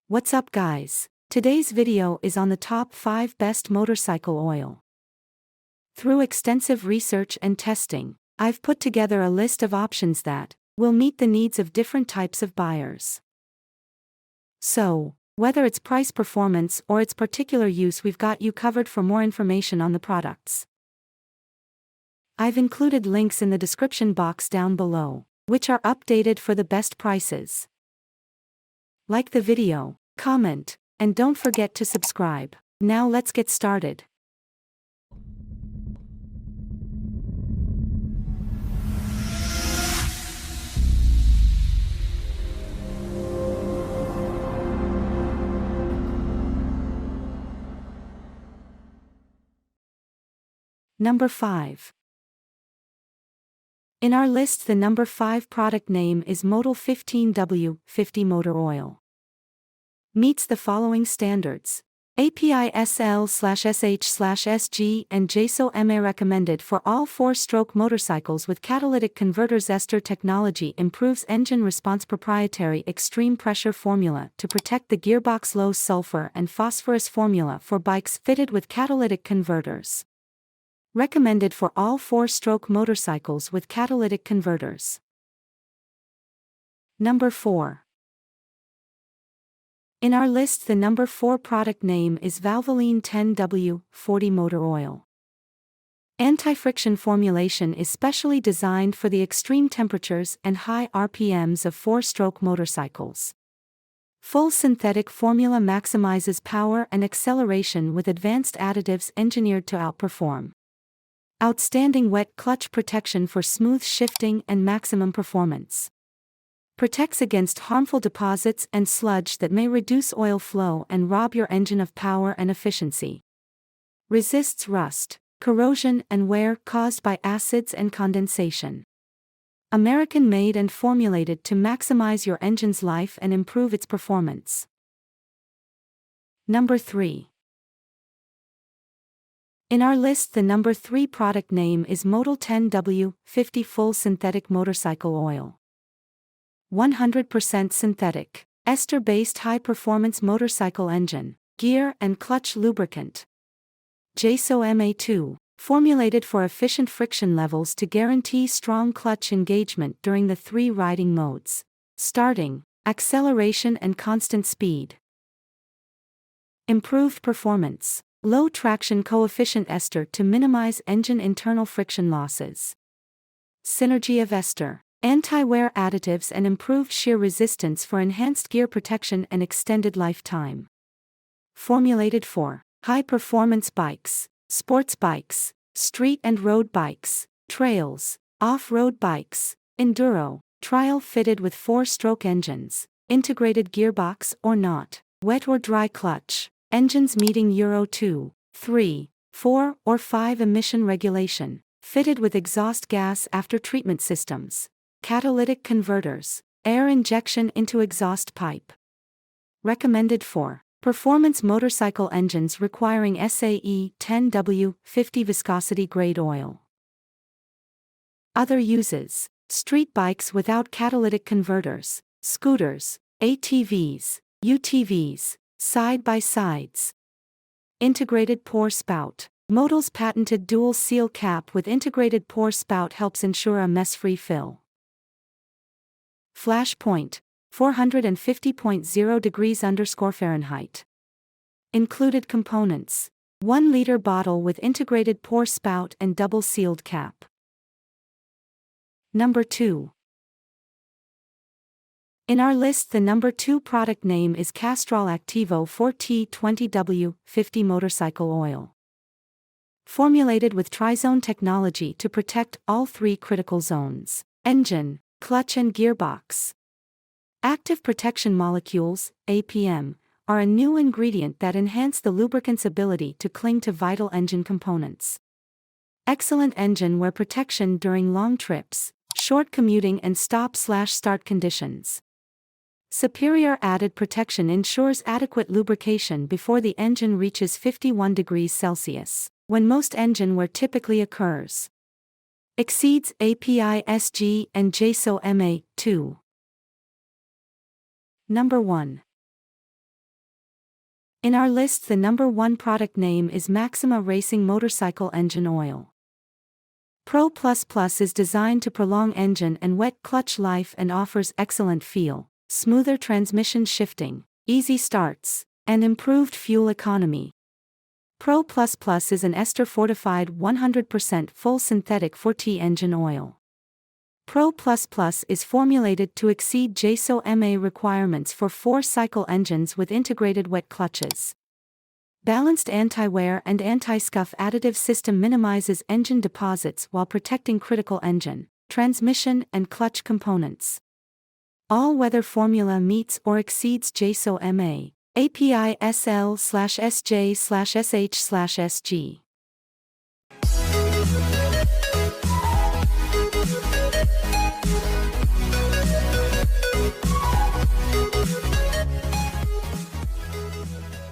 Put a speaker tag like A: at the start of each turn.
A: What's up guys? Today's video is on the top 5 best motorcycle oil. Through extensive research and testing, I've put together a list of options that will meet the needs of different types of buyers. So, whether it's price performance or its particular use, we've got you covered. For more information on the products, I've included links in the description box down below, which are updated for the best prices. Like the video, comment, and don't forget to subscribe. Now let's get started. Number 5. In our list, the number 5 product name is Motul 15W50 motor oil. Meets the following standards: API SL/SH/SG and JSO MA, recommended for all 4-stroke motorcycles with catalytic converters. Ester technology improves engine response. Proprietary extreme pressure formula to protect the gearbox. Low sulfur and phosphorus formula for bikes fitted with catalytic converters. Recommended for all 4-stroke motorcycles with catalytic converters. Number 4. In our list, the number 4 product name is Valvoline 10W40 motor oil. Anti-friction formulation is specially designed for the extreme temperatures and high RPMs of 4-stroke motorcycles. Full synthetic formula maximizes power and acceleration with advanced additives engineered to outperform. Outstanding wet clutch protection for smooth shifting and maximum performance. Protects against harmful deposits and sludge that may reduce oil flow and rob your engine of power and efficiency. Resists rust, corrosion and wear caused by acids and condensation. American made and formulated to maximize your engine's life and improve its performance. Number 3. In our list, the number 3 product name is Motul 10W50 full synthetic motorcycle oil. 100% synthetic, ester-based high-performance motorcycle engine, gear and clutch lubricant. JSO MA2, formulated for efficient friction levels to guarantee strong clutch engagement during the 3 riding modes: starting, acceleration and constant speed. Improved performance. Low traction coefficient ester to minimize engine internal friction losses. Synergy of ester, anti-wear additives and improved shear resistance for enhanced gear protection and extended lifetime. Formulated for high-performance bikes, sports bikes, street and road bikes, trails, off-road bikes, enduro, trial, fitted with 4-stroke engines, integrated gearbox or not, wet or dry clutch. Engines meeting Euro 2, 3, 4, or 5 emission regulation, fitted with exhaust gas after treatment systems, catalytic converters, air injection into exhaust pipe. Recommended for performance motorcycle engines requiring SAE 10W50 viscosity grade oil. Other uses: street bikes without catalytic converters, scooters, ATVs, UTVs, side-by-sides. Integrated pour spout. Motul's patented dual seal cap with integrated pour spout helps ensure a mess-free fill. Flash point, 450.0 degrees _Fahrenheit. Included components: 1 liter bottle with integrated pour spout and double-sealed cap. Number 2. In our list, the number 2 product name is Castrol Actevo 4T20W50 motorcycle oil. Formulated with trizone technology to protect all 3 critical zones: engine, clutch and gearbox. Active protection molecules, APM, are a new ingredient that enhance the lubricant's ability to cling to vital engine components. Excellent engine wear protection during long trips, short commuting and stop/start conditions. Superior added protection ensures adequate lubrication before the engine reaches 51 degrees Celsius, when most engine wear typically occurs. Exceeds API SG and JSO MA2. Number 1. In our list, the number 1 product name is Maxima Racing Motorcycle Engine Oil. Pro Plus Plus is designed to prolong engine and wet clutch life and offers excellent feel, smoother transmission shifting, easy starts, and improved fuel economy. Pro Plus Plus is an ester-fortified 100% full synthetic 4T engine oil. Pro Plus Plus is formulated to exceed JSO MA requirements for 4-cycle engines with integrated wet clutches. Balanced anti-wear and anti-scuff additive system minimizes engine deposits while protecting critical engine, transmission, and clutch components. All-weather formula meets or exceeds JSO MA, API SL/SJ/SH/SG.